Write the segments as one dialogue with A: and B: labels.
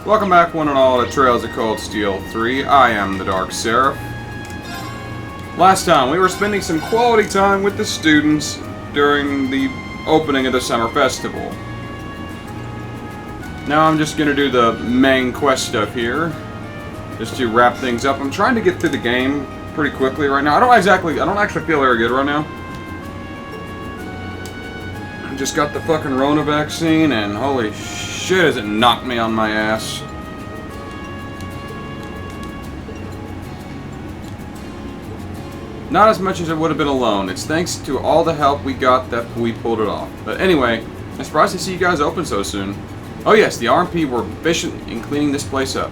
A: Welcome back, one and all, to Trails of Cold Steel 3. I am the TheDarkSeraph. Last time, we were spending some quality time with the students during the opening of the summer festival. Now I'm just gonna do the main quest stuff here, just to wrap things up. I'm trying to get through the game pretty quickly right now. I don't actually feel very good right now. I just got the fucking Rona vaccine, and holy shit, has it knocked me on my ass. Not as much as it would have been alone. It's thanks to all the help we got that we pulled it off. But anyway, I'm surprised to see you guys open so soon. Oh yes, the RMP were efficient in cleaning this place up.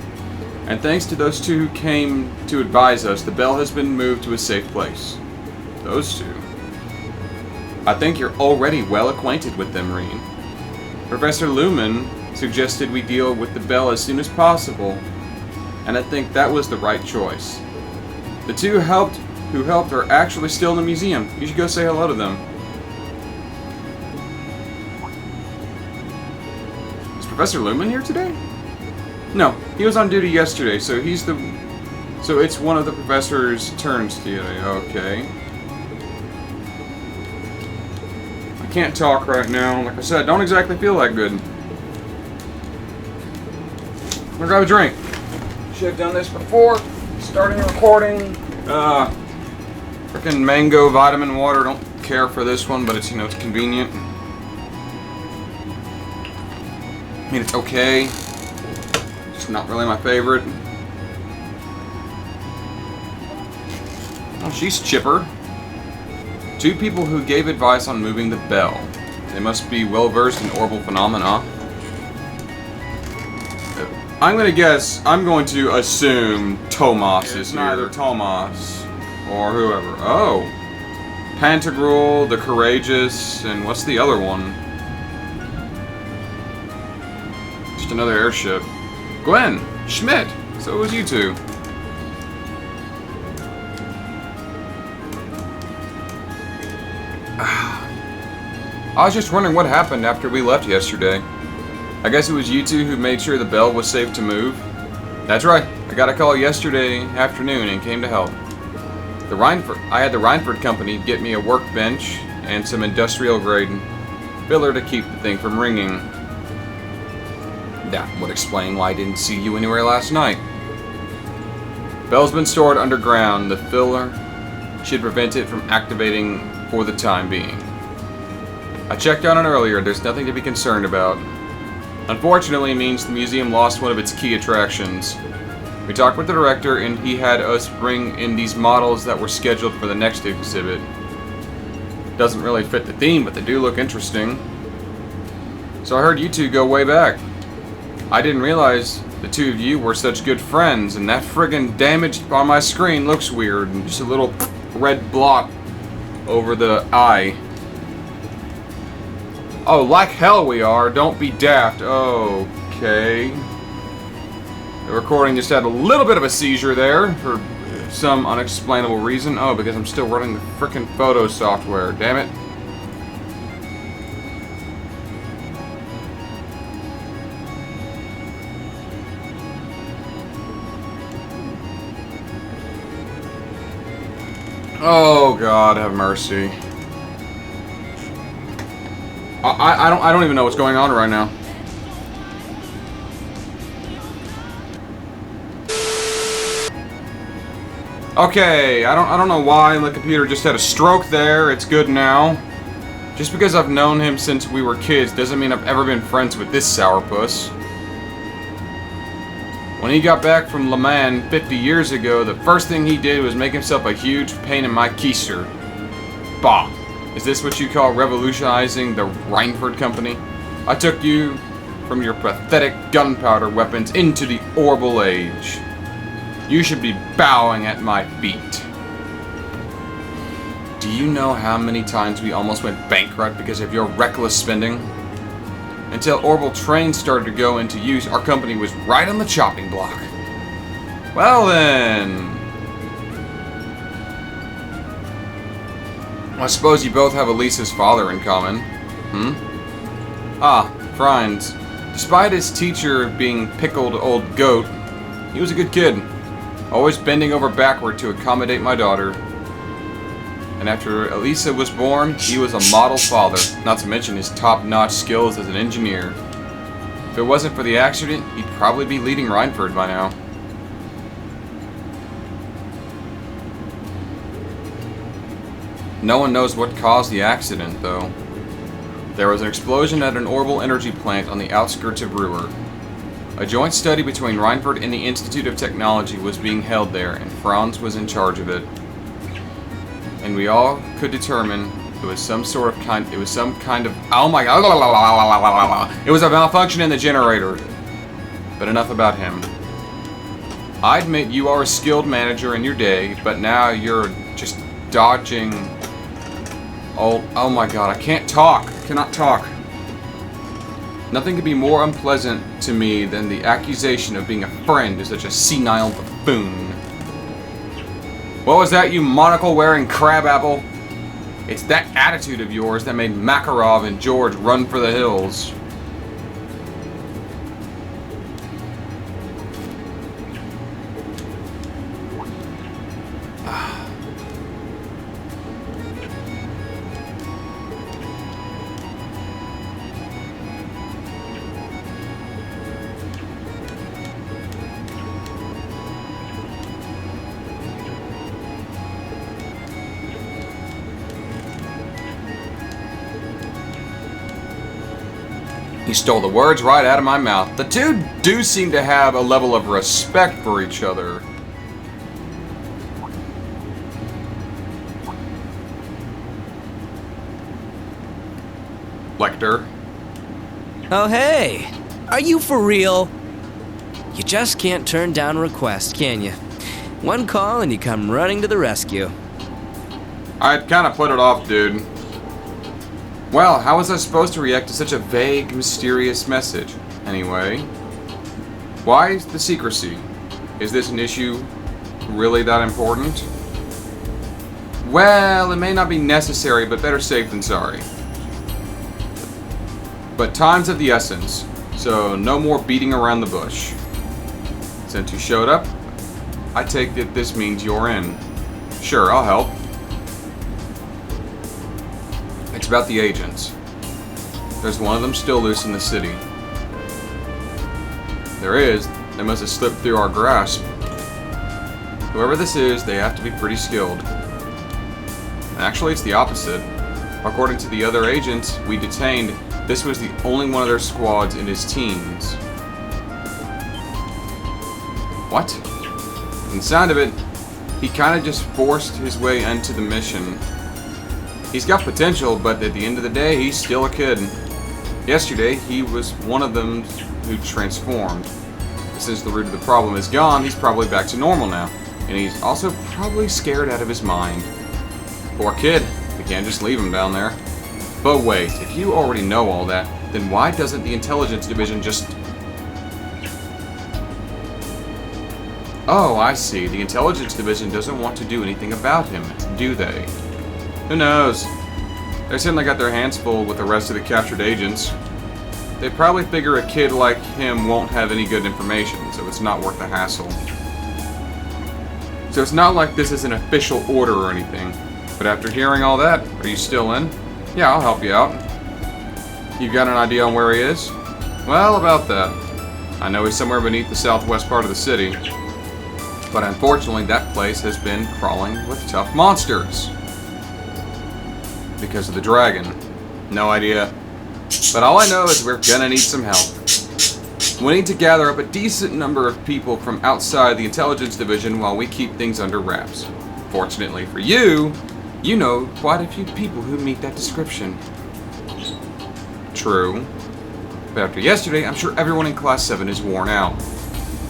A: And thanks to those two who came to advise us, the bell has been moved to a safe place. Those two. I think you're already well acquainted with them, Reen. Professor Lumen suggested we deal with the bell as soon as possible, and I think that was the right choice. The two who helped are actually still in the museum. You should go say hello to them. Is Professor Lumen here today? No, he was on duty yesterday, so it's one of the professor's turns today. Okay. I can't talk right now. Like I said, don't exactly feel that good. I'm gonna grab a drink. Should have done this before starting recording. Frickin' mango vitamin water. Don't care for this one, but it's, it's convenient. I mean, it's okay. Just not really my favorite. Oh, she's chipper. Two people who gave advice on moving the bell. They must be well versed in orbital phenomena. I'm going to assume Tomas is here. Neither Tomas or whoever. Oh. Pantagruel, the Courageous, and what's the other one? Just another airship. Gwen! Schmidt! So it was you two. I was just wondering what happened after we left yesterday. I guess it was you two who made sure the bell was safe to move? That's right. I got a call yesterday afternoon and came to help. I had the Reinford Company get me a workbench and some industrial grade filler to keep the thing from ringing. That would explain why I didn't see you anywhere last night. Bell's been stored underground. The filler should prevent it from activating for the time being. I checked on it earlier. There's nothing to be concerned about. Unfortunately, it means the museum lost one of its key attractions. We talked with the director, and he had us bring in these models that were scheduled for the next exhibit. Doesn't really fit the theme, but they do look interesting. So I heard you two go way back. I didn't realize the two of you were such good friends, and that friggin' damage on my screen looks weird, and just a little red blot over the eye. Oh, like hell we are. Don't be daft. Okay. The recording just had a little bit of a seizure there for some unexplainable reason. Oh, because I'm still running the frickin' photo software. Damn it. Oh, God, have mercy. I don't even know what's going on right now. Okay, I don't know why the computer just had a stroke there. It's good now. Just because I've known him since we were kids doesn't mean I've ever been friends with this sourpuss. When he got back from Le Mans 50 years ago, the first thing he did was make himself a huge pain in my keister. Bah. Is this what you call revolutionizing the Reinford Company? I took you from your pathetic gunpowder weapons into the orbital age. You should be bowing at my feet. Do you know how many times we almost went bankrupt because of your reckless spending? Until orbital trains started to go into use, our company was right on the chopping block. Well then... I suppose you both have Elisa's father in common. Ah, Friends. Despite his teacher being pickled old goat, he was a good kid, always bending over backward to accommodate my daughter. And after Elisa was born, he was a model father, not to mention his top-notch skills as an engineer. If it wasn't for the accident, he'd probably be leading Reinford by now. No one knows what caused the accident, though. There was an explosion at an orbital energy plant on the outskirts of Ruhr. A joint study between Reinford and the Institute of Technology was being held there, and Franz was in charge of it. And we all could determine it was some kind of oh my god, it was a malfunction in the generator. But enough about him. I admit you are a skilled manager in your day, but now you're just dodging. Oh my god, I can't talk. I cannot talk. Nothing could be more unpleasant to me than the accusation of being a friend to such a senile buffoon. What was that, you monocle-wearing crabapple? It's that attitude of yours that made Makarov and George run for the hills. He stole the words right out of my mouth. The two do seem to have a level of respect for each other. Lecter.
B: Oh hey, are you for real? You just can't turn down a request, can you? One call and you come running to the rescue.
A: I'd kind of put it off, dude. Well, how was I supposed to react to such a vague, mysterious message? Anyway, why the secrecy? Is this an issue really that important? Well, it may not be necessary, but better safe than sorry. But time's of the essence, so no more beating around the bush. Since you showed up, I take it this means you're in. Sure, I'll help. It's about the agents. There's one of them still loose in the city. There is. They must have slipped through our grasp. Whoever this is, they have to be pretty skilled. Actually, it's the opposite. According to the other agents we detained, this was the only one of their squads in his teams. What? From the sound of it, he kind of just forced his way into the mission. He's got potential, but at the end of the day, he's still a kid. Yesterday, he was one of them who transformed. Since the root of the problem is gone, he's probably back to normal now. And he's also probably scared out of his mind. Poor kid. We can't just leave him down there. But wait, if you already know all that, then why doesn't the intelligence division just... Oh, I see. The intelligence division doesn't want to do anything about him, do they? Who knows? They certainly got their hands full with the rest of the captured agents. They probably figure a kid like him won't have any good information, so it's not worth the hassle. So it's not like this is an official order or anything. But after hearing all that, are you still in? Yeah, I'll help you out. You've got an idea on where he is? Well, about that. I know he's somewhere beneath the southwest part of the city. But unfortunately, that place has been crawling with tough monsters. Because of the dragon. No idea. But all I know is we're gonna need some help. We need to gather up a decent number of people from outside the intelligence division while we keep things under wraps. Fortunately for you, you know quite a few people who meet that description. True. But after yesterday, I'm sure everyone in Class 7 is worn out.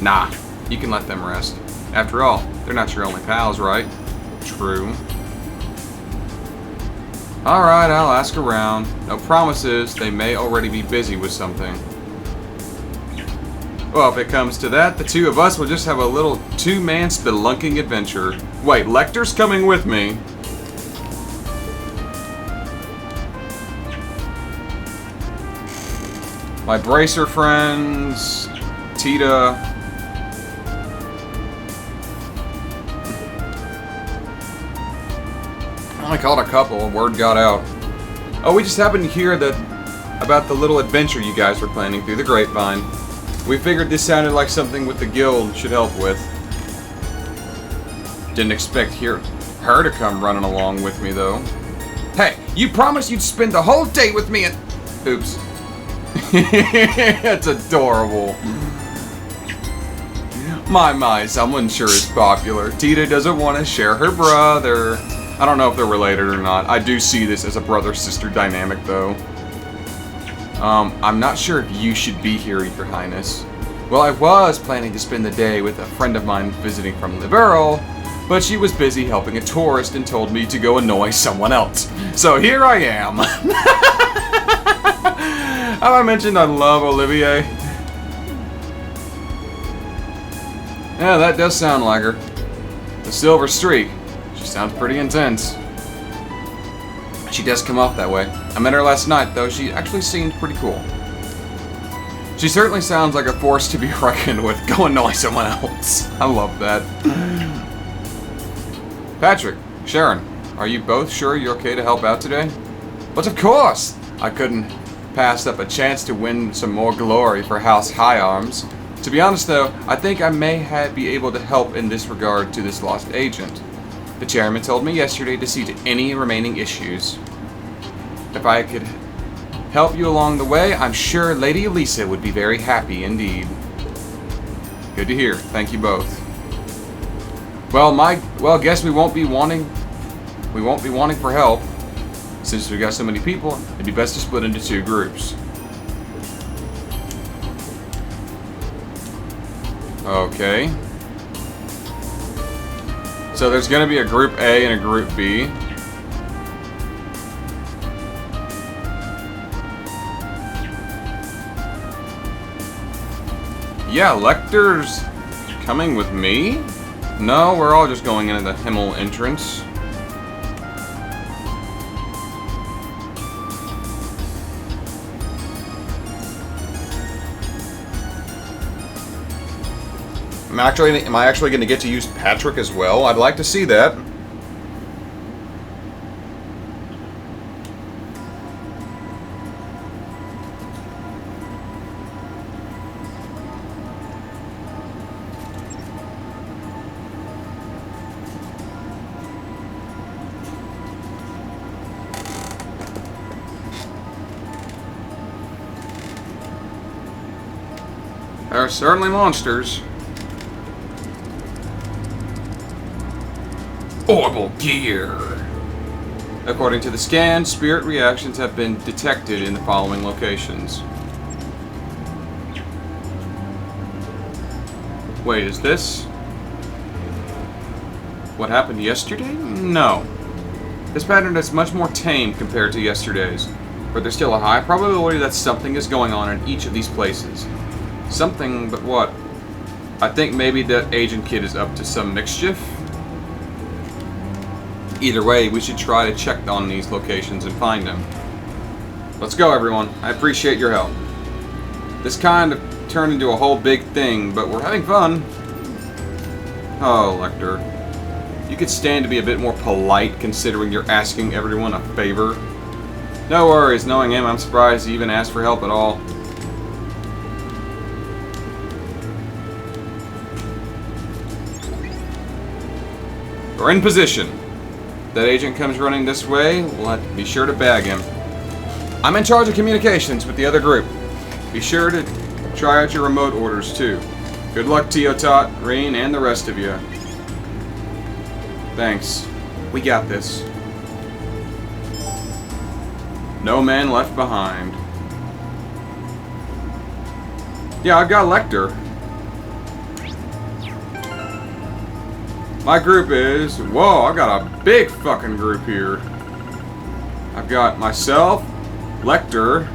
A: Nah, you can let them rest. After all, they're not your only pals, right? True. Alright, I'll ask around. No promises, they may already be busy with something. Well, if it comes to that, the two of us will just have a little two-man spelunking adventure. Wait, Lecter's coming with me. My bracer friends, Tita. I only called a couple. Word got out. Oh, we just happened to hear about the little adventure you guys were planning through the grapevine. We figured this sounded like something with the guild should help with. Didn't expect her to come running along with me, though. Hey, you promised you'd spend the whole day with me and... Oops. That's adorable. My, someone sure is popular. Tita doesn't want to share her brother. I don't know if they're related or not. I do see this as a brother-sister dynamic, though. I'm not sure if you should be here, Your Highness. Well, I was planning to spend the day with a friend of mine visiting from Liberal, but she was busy helping a tourist and told me to go annoy someone else. So here I am. Have I mentioned I love Olivier? Yeah, that does sound like her. The silver streak. She sounds pretty intense. She does come off that way. I met her last night, though. She actually seemed pretty cool. She certainly sounds like a force to be reckoned with. Go annoy someone else. I love that. Patrick, Sharon, are you both sure you're okay to help out today? But of course! I couldn't pass up a chance to win some more glory for House High Arms. To be honest, though, I think I may be able to help in this regard to this lost agent. The chairman told me yesterday to see to any remaining issues. If I could help you along the way, I'm sure Lady Elisa would be very happy indeed. Good to hear. Thank you both. Well, guess we won't be wanting for help. Since we got so many people, it'd be best to split into 2 groups. Okay. So there's going to be a Group A and a Group B. Yeah, Lecter's coming with me? No, we're all just going into the Himmel entrance. Am I actually going to get to use Patrick as well? I'd like to see that. There are certainly monsters. Horrible gear. According to the scan, spirit reactions have been detected in the following locations. Wait, is this what happened yesterday? No. This pattern is much more tame compared to yesterday's, but there's still a high probability that something is going on in each of these places. Something, but what? I think maybe that Agent Kid is up to some mischief. Either way, we should try to check on these locations and find him. Let's go, everyone. I appreciate your help. This kind of turned into a whole big thing, but we're having fun. Oh, Lecter. You could stand to be a bit more polite, considering you're asking everyone a favor. No worries. Knowing him, I'm surprised he even asked for help at all. We're in position. If that agent comes running this way, we'll have to be sure to bag him. I'm in charge of communications with the other group. Be sure to try out your remote orders, too. Good luck, Teotot, Reen, and the rest of you. Thanks. We got this. No man left behind. Yeah, I've got Lecter. My group is... Whoa, I got a big fucking group here. I've got myself, Lecter,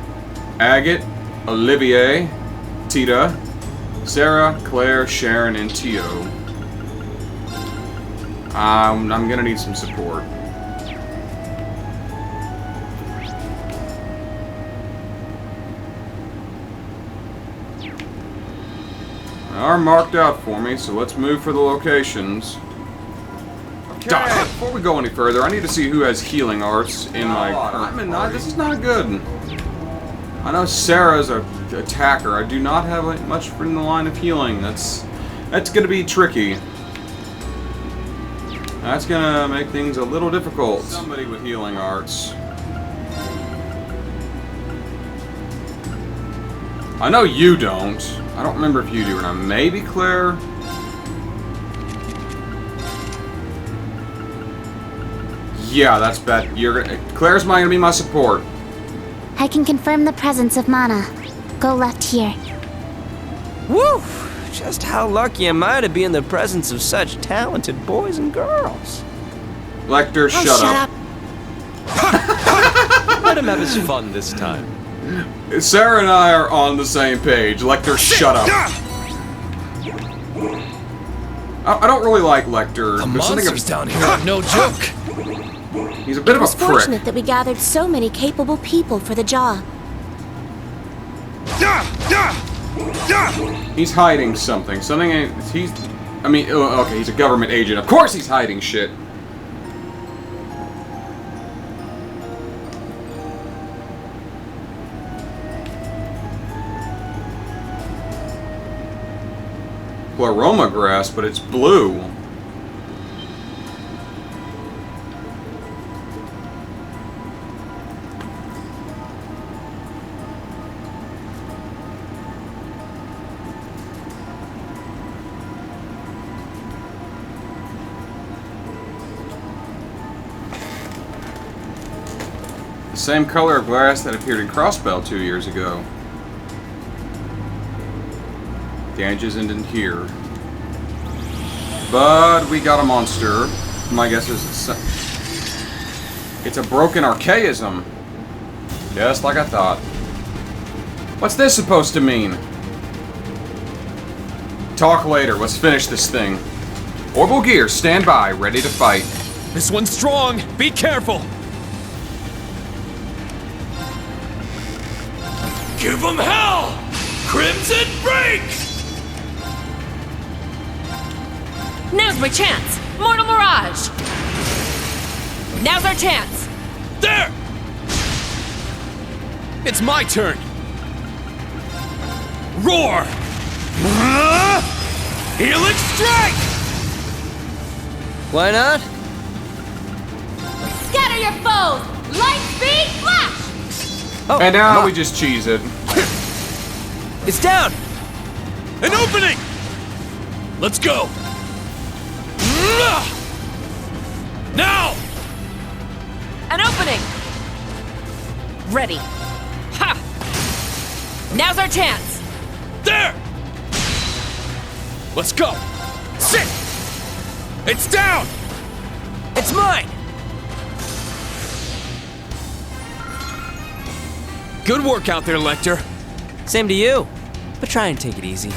A: Agate, Olivier, Tita, Sarah, Claire, Sharon, and Tio. I'm gonna need some support. are marked out for me, so let's move for the locations. Okay. Before we go any further, I need to see who has healing arts in my... This is not good. I know Sarah's an attacker. I do not have much in the line of healing. That's going to be tricky. That's going to make things a little difficult. Somebody with healing arts. I know you don't. I don't remember if you do or not. Maybe Claire? Yeah, that's bad. Claire's gonna be my support.
C: I can confirm the presence of mana. Go left here.
B: Woo! Just how lucky am I to be in the presence of such talented boys and girls?
A: Lecter, shut up.
D: Let him have his fun this time.
A: Sarah and I are on the same page. Lecter, shut up. I don't really like Lecter.
D: The monsters down here are no joke.
A: He's a bit of a
C: It was
A: prick.
C: fortunate that we gathered so many capable people for the job.
A: He's hiding something. Okay, he's a government agent. Of course he's hiding shit. Pleroma grass, but it's blue. The same color of grass that appeared in Crossbell 2 years ago. Damage isn't in here. But we got a monster. My guess is it's a broken archaism. Just like I thought. What's this supposed to mean? Talk later. Let's finish this thing. Orbital gear, stand by, ready to fight.
D: This one's strong. Be careful. Give them hell! Crimson break!
E: Now's my chance! Mortal Mirage! Now's our chance!
D: There! It's my turn! Roar! Helix strike!
B: Why not?
E: Scatter your foes! Light speed flash!
B: Oh,
A: And now we just cheese it.
B: it's down!
D: An opening! Let's go! Now!
E: An opening! Ready. Ha! Now's our chance!
D: There! Let's go! Sit! It's down!
B: It's mine!
D: Good work out there, Lecter.
B: Same to you. But try and take it easy.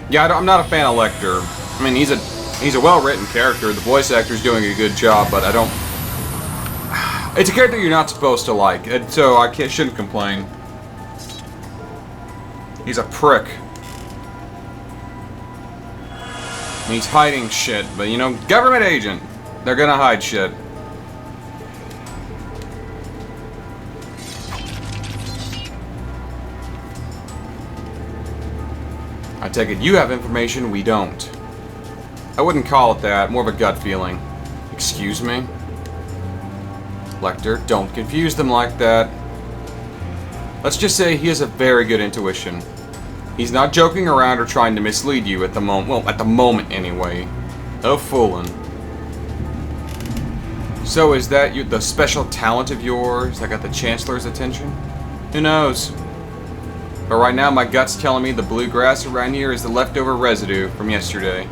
A: Yeah, I'm not a fan of Lecter. I mean, he's a well-written character. The voice actor's doing a good job, but I don't... It's a character you're not supposed to like, and so I shouldn't complain. He's a prick. And he's hiding shit, but you know, government agent. They're gonna hide shit. I take it you have information we don't. I wouldn't call it that, more of a gut feeling. Excuse me? Lecter, don't confuse them like that. Let's just say he has a very good intuition. He's not joking around or trying to mislead you at the moment. Well, at the moment anyway. No fooling. So is that the special talent of yours that got the Chancellor's attention? Who knows? But right now my gut's telling me the blue grass around here is the leftover residue from yesterday.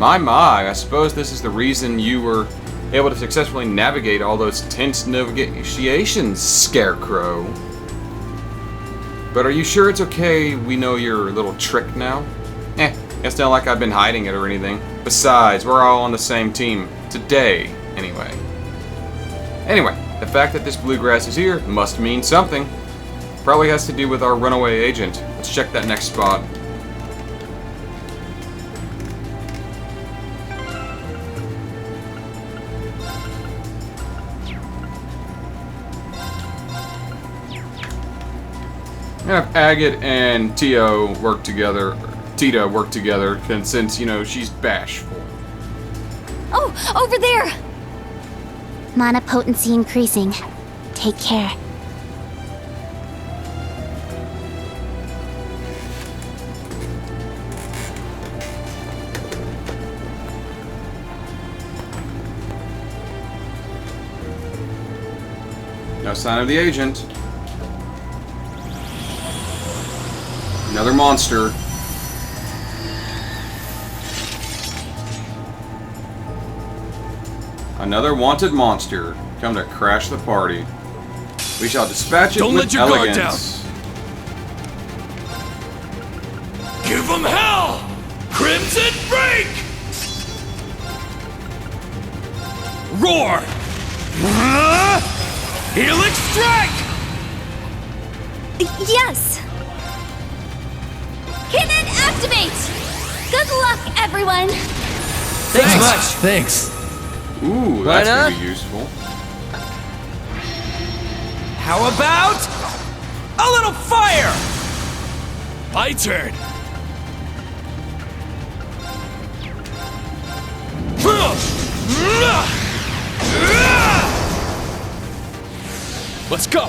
A: My, I suppose this is the reason you were able to successfully navigate all those tense negotiations, Scarecrow. But are you sure it's okay we know your little trick now? It's not like I've been hiding it or anything. Besides, we're all on the same team. Today, anyway. Anyway, the fact that this bluegrass is here must mean something. Probably has to do with our runaway agent. Let's check that next spot. Have Agate and Tito work together, and since, you know, she's bashful.
C: Oh, over there! Mana potency increasing. Take care.
A: No sign of the agent. Another monster. Another wanted monster. Come to crash the party. We shall dispatch it with elegance.
D: Give them hell! Crimson break! Roar! Helix strike!
C: Yes! Cannon activate! Good luck, everyone!
B: Thanks much.
D: Thanks.
A: Ooh,
B: Why
A: that's
B: not?
A: gonna be useful.
B: How about a little fire?
D: My turn. Let's go.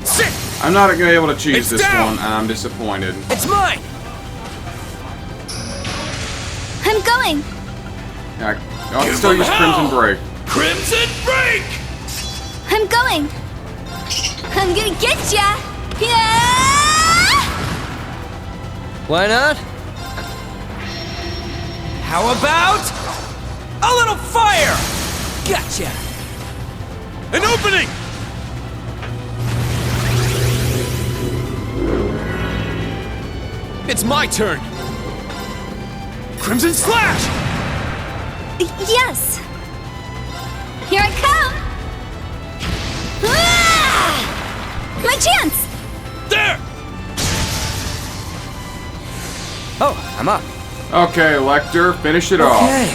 D: Sit.
A: I'm not gonna be able to choose
D: It's
A: this
D: down.
A: one, and I'm disappointed.
B: It's mine.
C: I'm going!
A: Yeah, I'll
D: Give
A: still
D: them
A: use
D: hell.
A: Crimson Break.
D: Crimson break.
C: I'm going! I'm gonna get ya! Yeah!
B: Why not? How about a little fire? Gotcha.
D: An opening. It's my turn. Crimson slash.
C: Yes! Here I come! Ah! My chance!
D: There.
B: Oh, I'm up.
A: Okay, Lecter, finish it off.
B: Okay.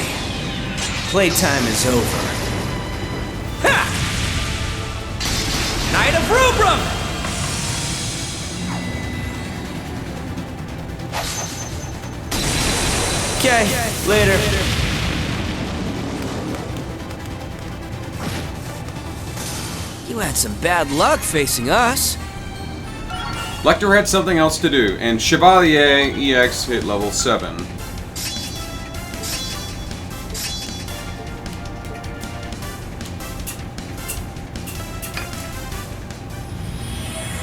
B: Playtime is over. Ha! Night of Rubrum! Okay, later. You had some bad luck facing us.
A: Lecter had something else to do, and Chevalier EX hit level 7.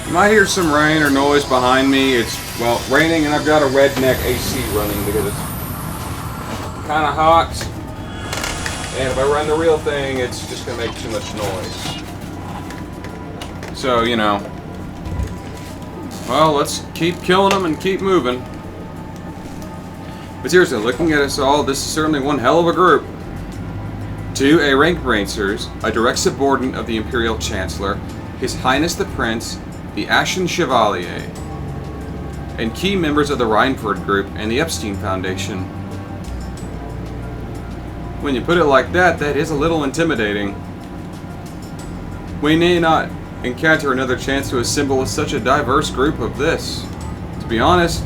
A: You might hear some rain or noise behind me. It's, well, raining, and I've got a redneck AC running because it's kind of hot. And if I run the real thing, it's just going to make too much noise. So, you know. Well, let's keep killing them and keep moving. But seriously, looking at us all, this is certainly one hell of a group. 2 A-rank Rangers, a direct subordinate of the Imperial Chancellor, His Highness the Prince, the Ashen Chevalier, and key members of the Reinford Group and the Epstein Foundation. When you put it like that, that is a little intimidating. We may not encounter another chance to assemble such a diverse group of this. To be honest,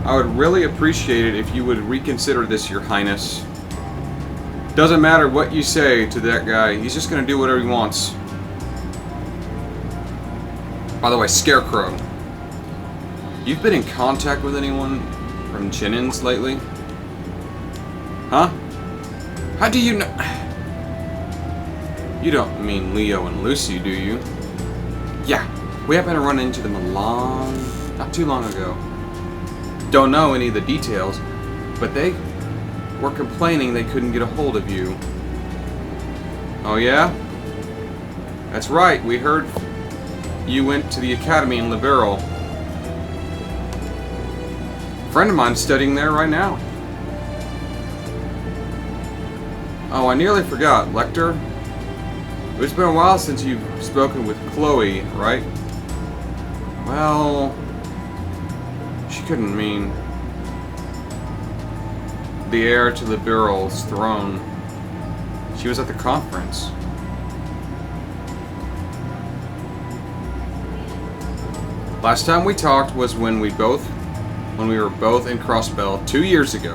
A: I would really appreciate it if you would reconsider this, Your Highness. Doesn't matter what you say to that guy, he's just gonna do whatever he wants. By the way, Scarecrow, you've been in contact with anyone from Jennings lately? Huh? How do you know? You don't mean Leo and Lucy, do you? Yeah, we happened to run into them not too long ago. Don't know any of the details, but they were complaining they couldn't get a hold of you. Oh yeah? That's right, we heard you went to the academy in Liberal. friend of mine studying there right now. Oh, I nearly forgot. Lecter? It's been a while since you've spoken with Chloe, right? Well... She couldn't mean... the heir to the Birrell's throne. She was at the conference. Last time we talked was when we were both in Crossbell 2 years ago.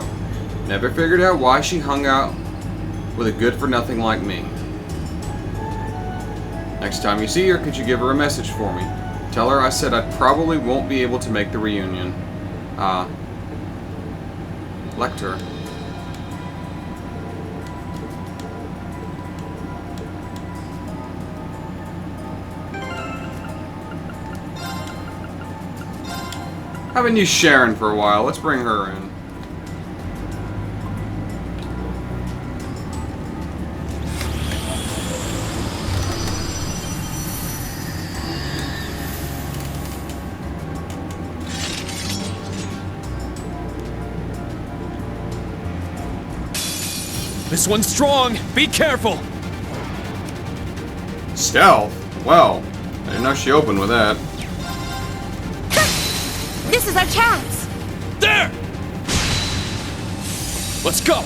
A: Never figured out why she hung out with a good-for-nothing like me. Next time you see her, could you give her a message for me? Tell her I said I probably won't be able to make the reunion. Lecter. Haven't used Sharon for a while. Let's bring her in.
D: This one's strong. Be careful.
A: Stealth? Well, I didn't know she opened with that.
C: This is our chance!
D: There! Let's go!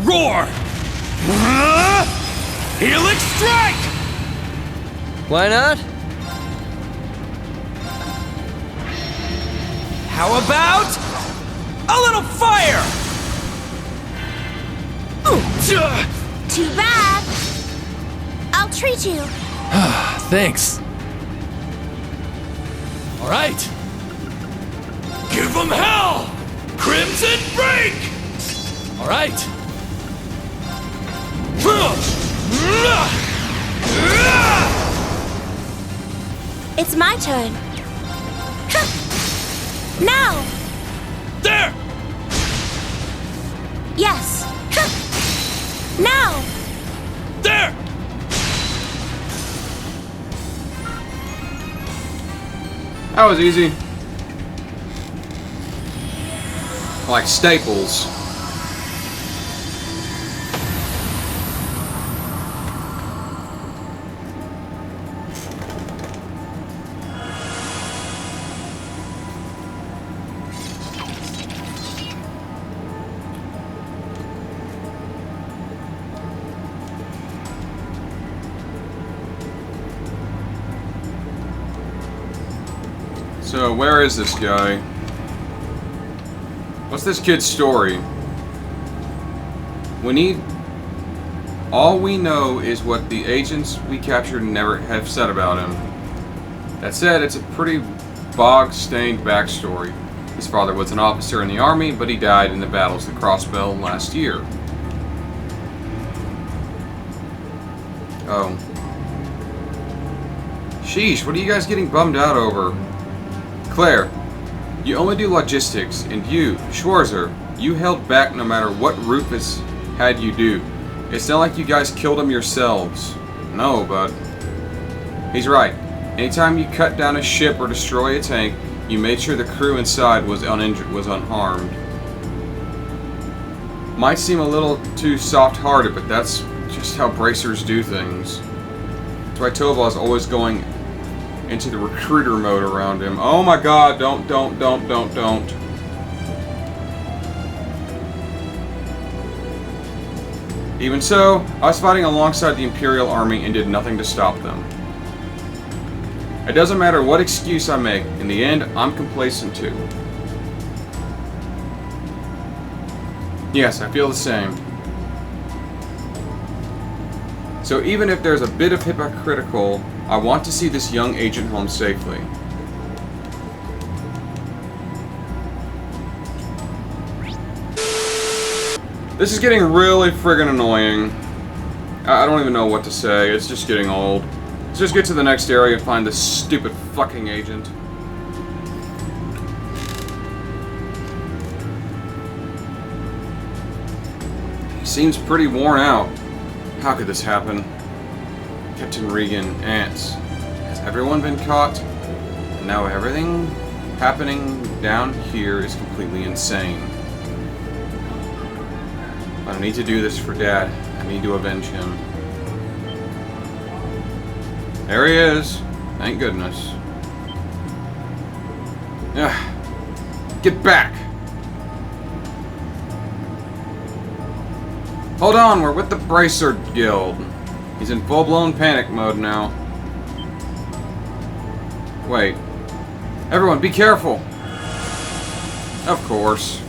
D: Roar! Helix strike!
B: Why not?
D: How about a little fire?
C: Too bad! I'll treat you.
D: Thanks. All right. Give them hell! Crimson break! All right.
C: It's my turn. Now!
D: There!
C: Yes. Now!
D: There!
A: That was easy. Like staples. So, where is this guy? What's this kid's story? All we know is what the agents we captured never have said about him. That said, it's a pretty bog-stained backstory. His father was an officer in the army, but he died in the battles of Crossbell last year. Oh. Sheesh, what are you guys getting bummed out over? Claire, you only do logistics, and you, Schwarzer, you held back no matter what Rufus had you do. It's not like you guys killed him yourselves. No, but... He's right. Anytime you cut down a ship or destroy a tank, you made sure the crew inside was unharmed. Might seem a little too soft-hearted, but that's just how bracers do things. That's why Toval's always going into the recruiter mode around him. Oh my god, don't. Even so, I was fighting alongside the Imperial Army and did nothing to stop them. It doesn't matter what excuse I make, in the end, I'm complacent too. Yes, I feel the same. So even if there's a bit of hypocritical, I want to see this young agent home safely. This is getting really friggin' annoying. I don't even know what to say, it's just getting old. Let's just get to the next area and find this stupid fucking agent. He seems pretty worn out. How could this happen? Captain Regan, Ants. Has everyone been caught? And now everything happening down here is completely insane. I don't need to do this for Dad. I need to avenge him. There he is. Thank goodness. Get back! Hold on, we're with the Bracer Guild. He's in full-blown panic mode now. Wait. Everyone, be careful! Of course.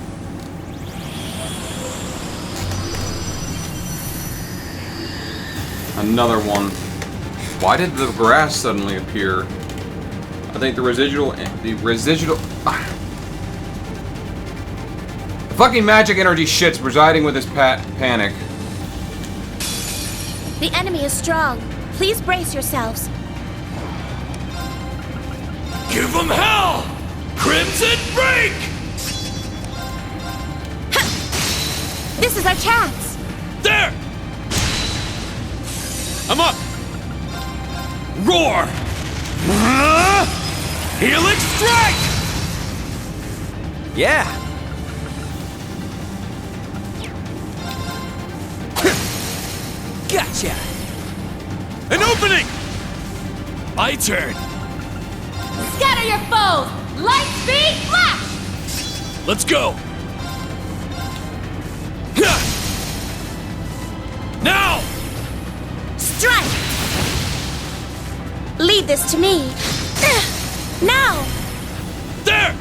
A: Another one. Why did the grass suddenly appear? I think the residual... The fucking magic energy shit's residing with his panic.
C: The enemy is strong. Please brace yourselves.
D: Give them hell! Crimson break!
C: This is our chance.
D: There! I'm up! Roar! Helix strike!
B: Yeah. Gotcha.
D: An opening! My turn.
E: Scatter your foes! Light speed flash!
D: Let's go! Now!
C: Strike! Leave this to me. Now!
D: There!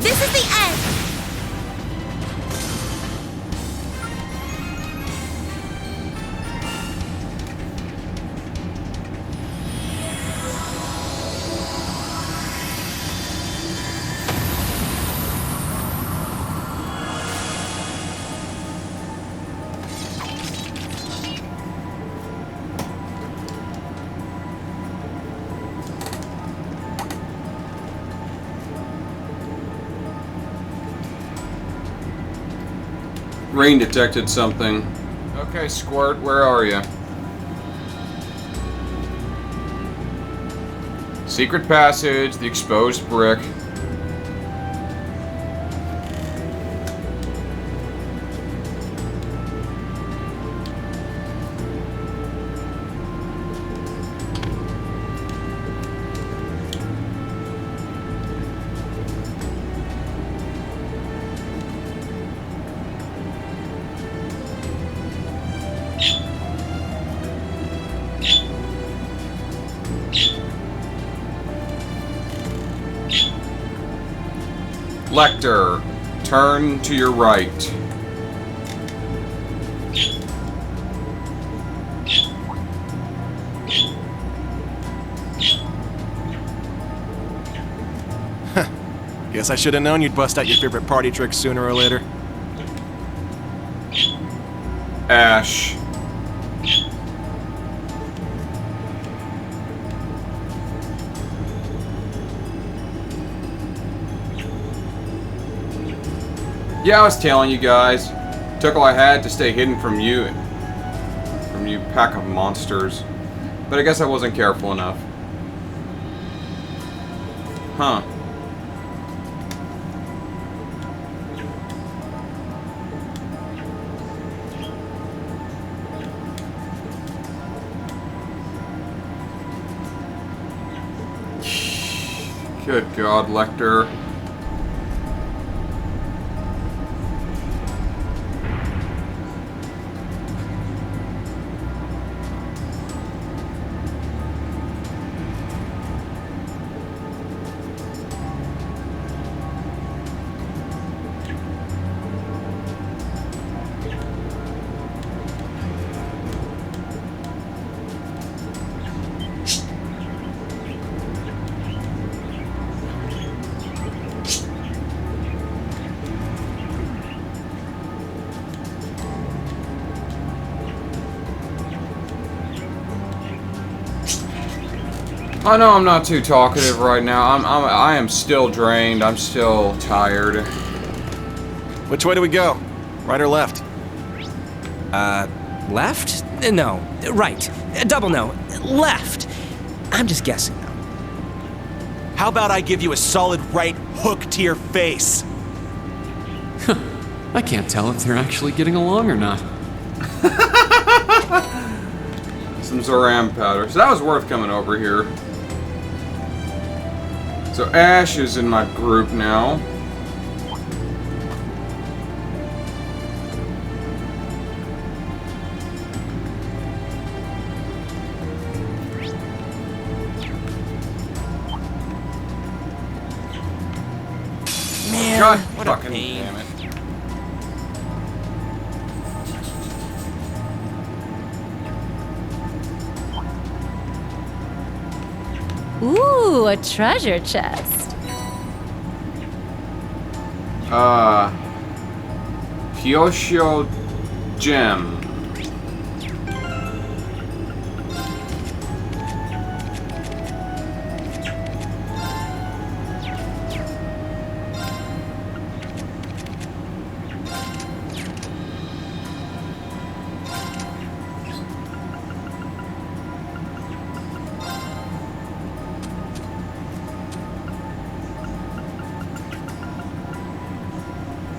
C: This is the end!
A: Rain detected something. Okay, Squirt, where are you? Secret passage, the exposed brick. Lecter, turn to your right.
F: Guess I should have known you'd bust out your favorite party trick sooner or later.
A: Ash. Yeah, I was telling you guys. Took all I had to stay hidden from you. From you pack of monsters. But I guess I wasn't careful enough. Huh. Good God, Lecter. I know I'm not too talkative right now. I am still drained. I'm still tired.
F: Which way do we go? Right or left?
B: Left? No. Right. Double no. Left. I'm just guessing, though.
F: How about I give you a solid right hook to your face?
G: I can't tell if they're actually getting along or not.
A: Some Zoram powder. So that was worth coming over here. So Ash is in my group now.
B: Man,
A: God
B: what a
A: fucking
B: pain.
A: damn it.
E: Ooh, a treasure chest.
A: Kyosho Gem.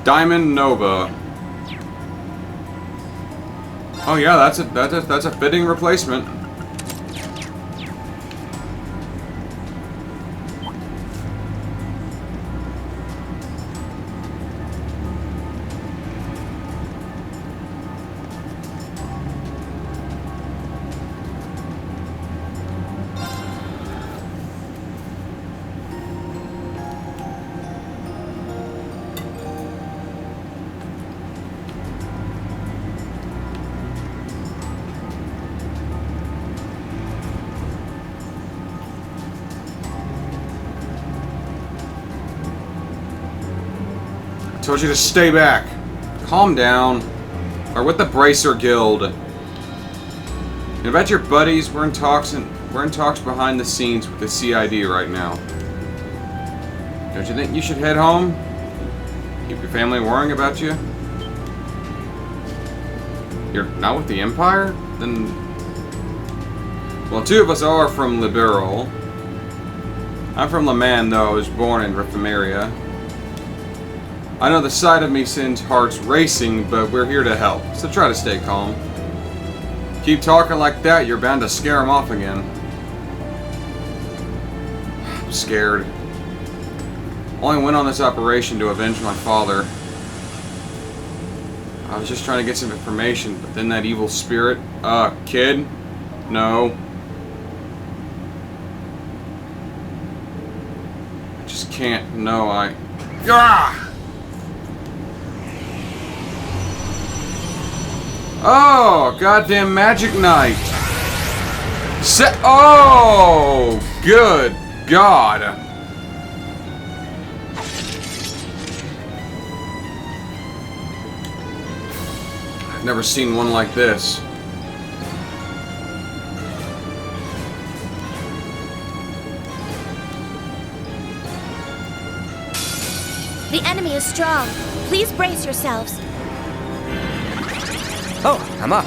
A: Diamond Nova. Oh yeah, that's a fitting replacement. Told you to stay back. Calm down. Or with the Bracer Guild. And about your buddies, we're in talks behind the scenes with the CID right now. Don't you think you should head home? Keep your family worrying about you? You're not with the Empire? Then... Well, two of us are from Liberal. I'm from Leman, though. I was born in Riffameria. I know the side of me sends hearts racing, but we're here to help, so try to stay calm. Keep talking like that, you're bound to scare him off again. I'm scared. Only went on this operation to avenge my father. I was just trying to get some information, but then that evil spirit... kid? No. I just can't... No, I... Ah! Oh, goddamn Magic Knight! Oh, good God! I've never seen one like this.
C: The enemy is strong. Please brace yourselves.
B: Oh, I'm up.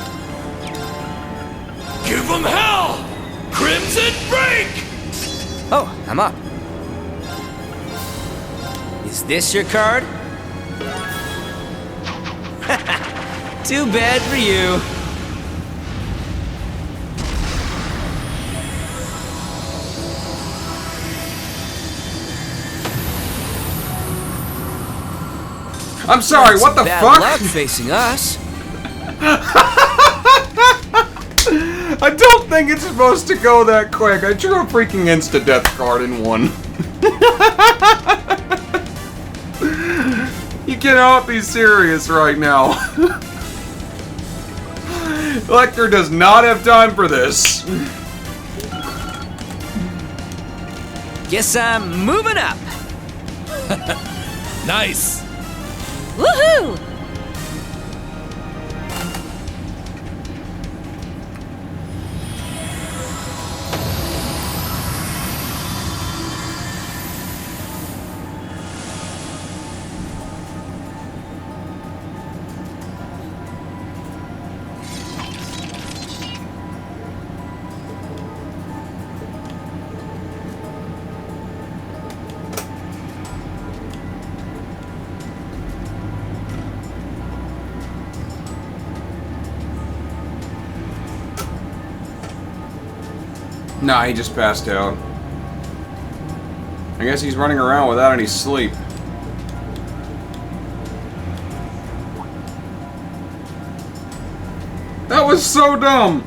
D: Give them hell! Crimson break!
B: Oh, I'm up. Is this your card? Too bad for you.
A: I'm sorry, what the
B: Bad
A: fuck?
B: luck facing us.
A: I don't think it's supposed to go that quick. I drew a freaking insta-death card in one. You cannot be serious right now. Lecter does not have time for this.
B: Guess I'm moving up.
D: Nice!
E: Woohoo!
A: Nah, he just passed out. I guess he's running around without any sleep. That was so dumb!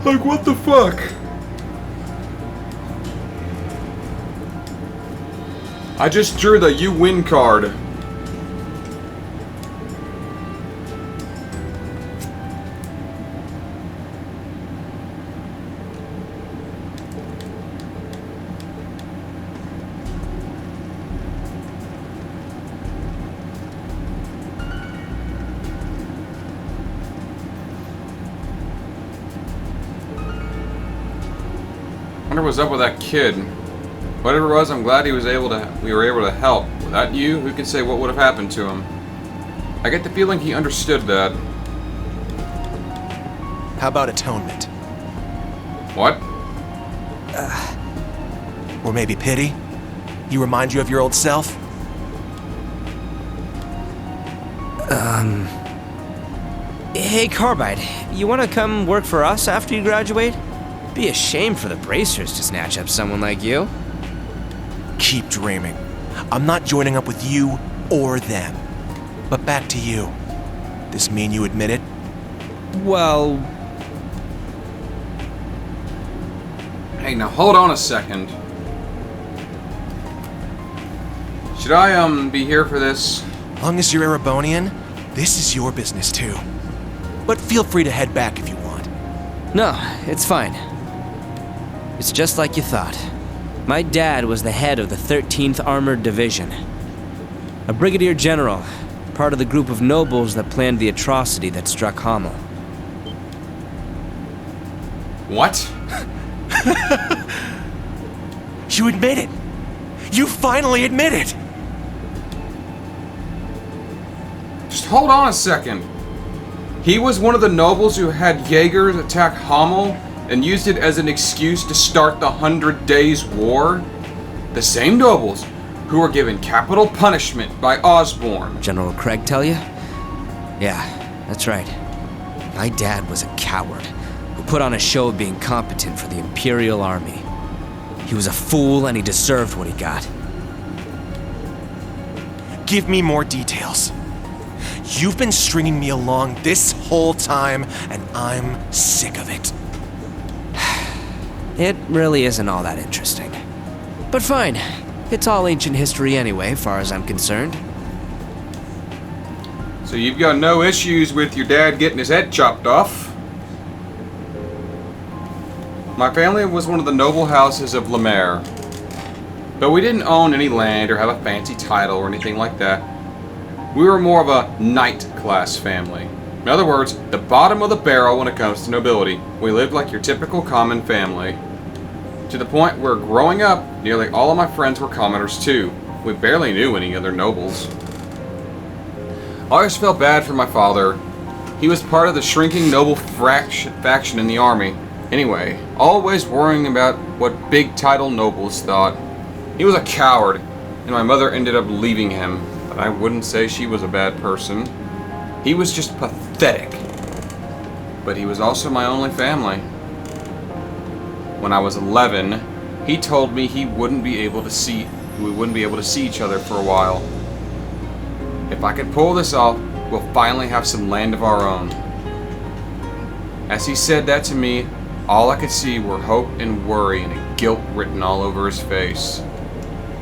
A: Like, what the fuck? I just drew the "You win" card. Wonder what's up with that kid. Whatever it was, I'm glad we were able to help. Without you, who can say what would have happened to him? I get the feeling he understood that.
F: How about atonement?
A: What?
F: Or maybe pity? He remind you of your old self?
B: Hey, Carbide, you want to come work for us after you graduate? Be a shame for the Bracers to snatch up someone like you.
F: Keep dreaming. I'm not joining up with you or them. But back to you. This mean you admit it?
B: Well,
A: Hey, now hold on a second. Should I, be here for this?
F: Long as you're Erebonian, this is your business too. But feel free to head back if you want.
B: no, it's fine. It's just like you thought. My dad was the head of the 13th Armored Division. A brigadier general, part of the group of nobles that planned the atrocity that struck Hamel.
A: What?
F: You admit it! You finally admit it!
A: Just hold on a second. He was one of the nobles who had Jaegers attack Hamel and used it as an excuse to start the 100 Days War? The same nobles who were given capital punishment by Osborne.
B: General Craig tell you? Yeah, that's right. My dad was a coward who put on a show of being competent for the Imperial Army. He was a fool and he deserved what he got.
F: Give me more details. You've been stringing me along this whole time, and I'm sick of it.
B: It really isn't all that interesting. But fine. It's all ancient history anyway, far as I'm concerned.
A: So you've got no issues with your dad getting his head chopped off? My family was one of the noble houses of Lemaire. But we didn't own any land or have a fancy title or anything like that. We were more of a knight class family. In other words, the bottom of the barrel when it comes to nobility. We lived like your typical common family. To the point where growing up, nearly all of my friends were commoners too. We barely knew any other nobles. I always felt bad for my father. He was part of the shrinking noble faction in the army. Anyway, always worrying about what big title nobles thought. He was a coward, and my mother ended up leaving him. But I wouldn't say she was a bad person. He was just pathetic. But he was also my only family. When I was 11, he told me we wouldn't be able to see each other for a while. If I could pull this off, we'll finally have some land of our own. As he said that to me, all I could see were hope and worry and a guilt written all over his face.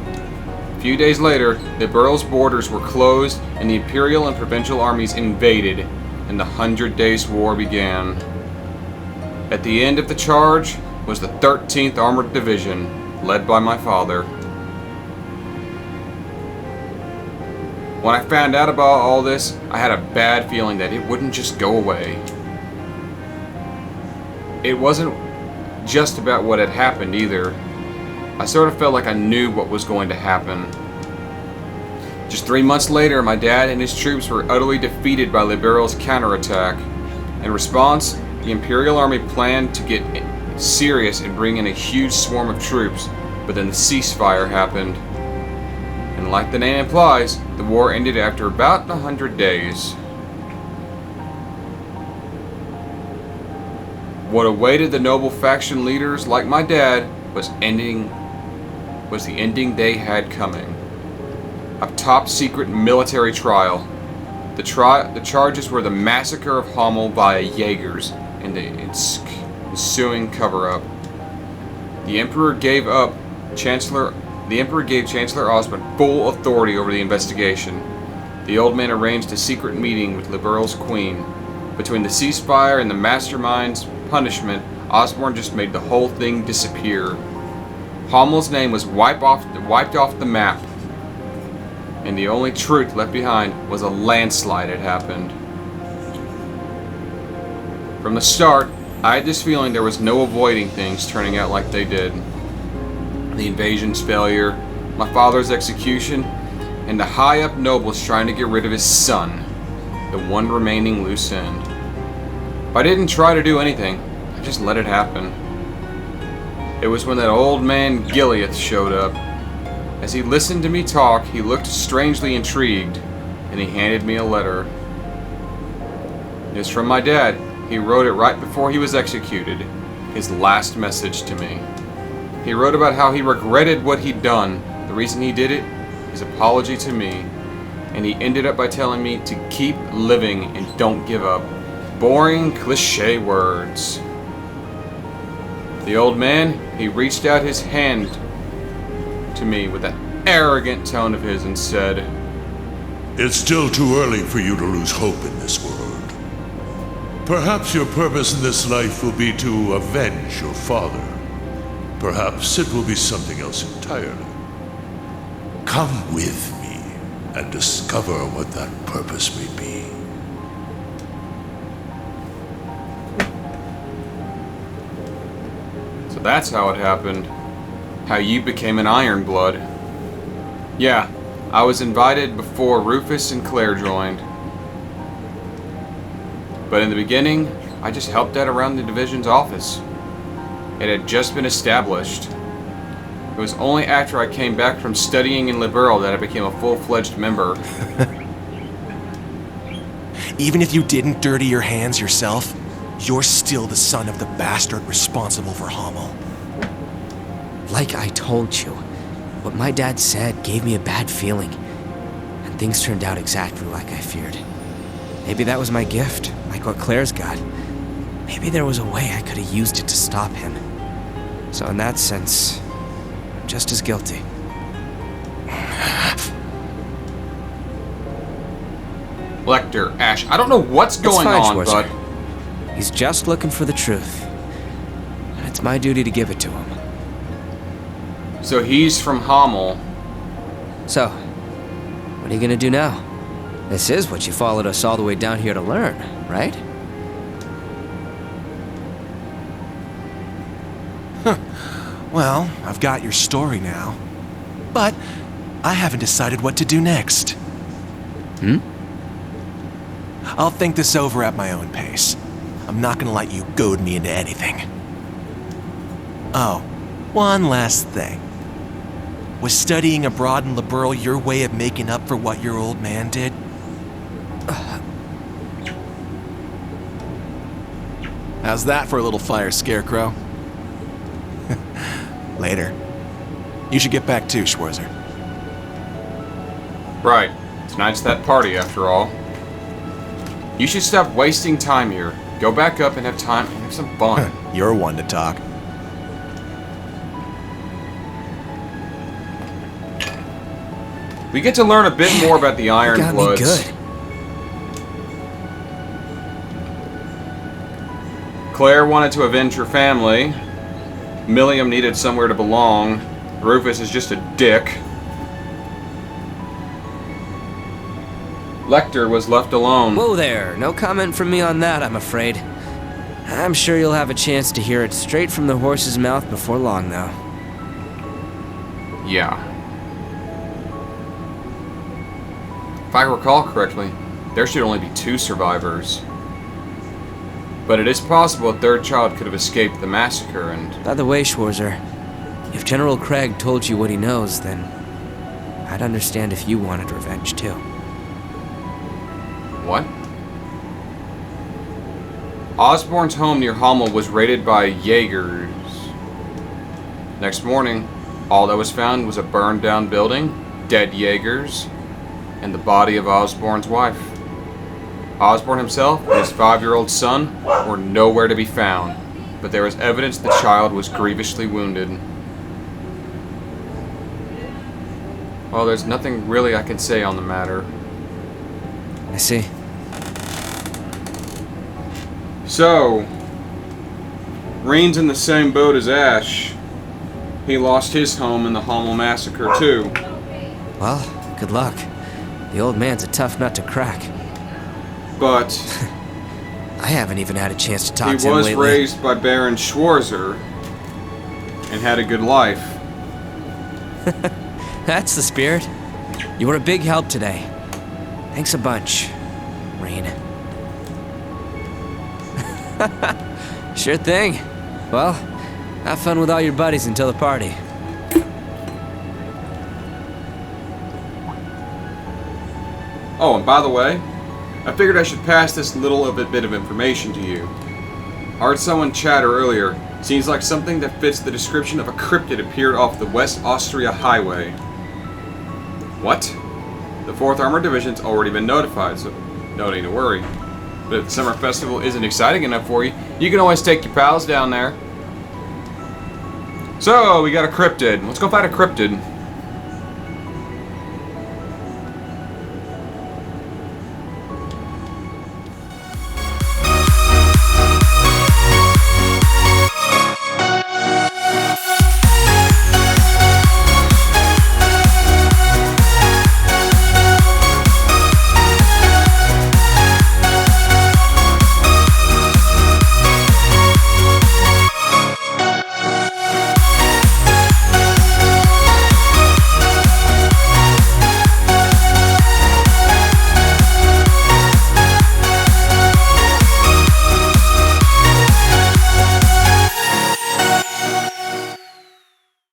A: A few days later, the borough's borders were closed and the Imperial and Provincial armies invaded, and the 100 Days War began. At the end of the charge was the 13th Armored Division, led by my father. When I found out about all this, I had a bad feeling that it wouldn't just go away. It wasn't just about what had happened either. I sort of felt like I knew what was going to happen. Just 3 months later, my dad and his troops were utterly defeated by Liberal's counterattack. In response, the Imperial Army planned to get serious and bring in a huge swarm of troops, But then the ceasefire happened. And like the name implies, the war ended after about 100 days. What awaited the noble faction leaders like my dad was the ending they had coming. A top secret military trial. The charges were the massacre of Hamel by Jaegers and the ensuing cover-up. The Emperor gave Chancellor Osmond full authority over the investigation. The old man arranged a secret meeting with Liberal's queen. Between the ceasefire and the mastermind's punishment, Osborne just made the whole thing disappear. Hamel's name was wiped off the map, and the only truth left behind was a landslide had happened. From the start, I had this feeling there was no avoiding things turning out like they did. The invasion's failure, my father's execution, and the high-up nobles trying to get rid of his son, the one remaining loose end. I didn't try to do anything, I just let it happen. It was when that old man Gileath showed up. As he listened to me talk, he looked strangely intrigued, and he handed me a letter. It was from my dad. He wrote it right before he was executed, his last message to me. He wrote about how he regretted what he'd done, the reason he did it, his apology to me, and he ended up by telling me to keep living and don't give up. Boring, cliche words. The old man, he reached out his hand to me with that arrogant tone of his and said,
D: It's still too early for you to lose hope in this world. Perhaps your purpose in this life will be to avenge your father. Perhaps it will be something else entirely. Come with me and discover what that purpose may be.
A: So that's how it happened. How you became an Iron Blood. Yeah, I was invited before Rufus and Claire joined. But in the beginning, I just helped out around the division's office. It had just been established. It was only after I came back from studying in Liberal that I became a full-fledged member.
F: Even if you didn't dirty your hands yourself, you're still the son of the bastard responsible for Hamel.
B: Like I told you, what my dad said gave me a bad feeling, and things turned out exactly like I feared. Maybe that was my gift, like what Claire's got. Maybe there was a way I could have used it to stop him. So in that sense, I'm just as guilty.
A: Lecter, Ash, I don't know what's going on,
B: Schwarzer.
A: but...
B: He's just looking for the truth. And it's my duty to give it to him.
A: So he's from Hamel.
B: So, what are you gonna do now? This is what you followed us all the way down here to learn, right?
F: Well, I've got your story now. But I haven't decided what to do next. I'll think this over at my own pace. I'm not gonna let you goad me into anything. Oh, one last thing. Was studying abroad in Liberal your way of making up for what your old man did? How's that for a little fire, Scarecrow? Later. You should get back too, Schwarzer.
A: Right. Tonight's that party, after all. You should stop wasting time here. Go back up and have time and have some fun.
F: You're one to talk.
A: We get to learn a bit more about the Iron
B: got
A: Bloods.
B: me good.
A: Claire wanted to avenge her family. Milliam needed somewhere to belong. Rufus is just a dick. Lecter was left alone.
B: Whoa there, no comment from me on that, I'm afraid. I'm sure you'll have a chance to hear it straight from the horse's mouth before long, though.
A: Yeah. If I recall correctly, there should only be 2 survivors. But it is possible a third child could have escaped the massacre and...
B: By the way, Schwarzer, If General Craig told you what he knows, then I'd understand if you wanted revenge too.
A: What? Osborn's home near Hummel was raided by Jaegers. Next morning, all that was found was a burned down building, dead Jaegers, and the body of Osborn's wife. Osborn himself and his 5-year-old son were nowhere to be found, but there was evidence the child was grievously wounded. Well, there's nothing really I can say on the matter.
B: I see.
A: So, Rain's in the same boat as Ash. He lost his home in the Hummel massacre, too.
B: Well, good luck. The old man's a tough nut to crack.
A: But
B: I haven't even had a chance to talk
A: he
B: to him
A: was
B: lately.
A: raised by Baron Schwarzer and had a good life.
B: That's the spirit. You were a big help today. Thanks a bunch, Rain. Sure thing. Well, have fun with all your buddies until the party.
A: Oh, and by the way, I figured I should pass this little bit of information to you. I heard someone chatter earlier. Seems like something that fits the description of a cryptid appeared off the West Austria Highway. What? The 4th Armored Division's already been notified, so no need to worry. But if the summer festival isn't exciting enough for you, you can always take your pals down there. So, we got a cryptid. Let's go find a cryptid.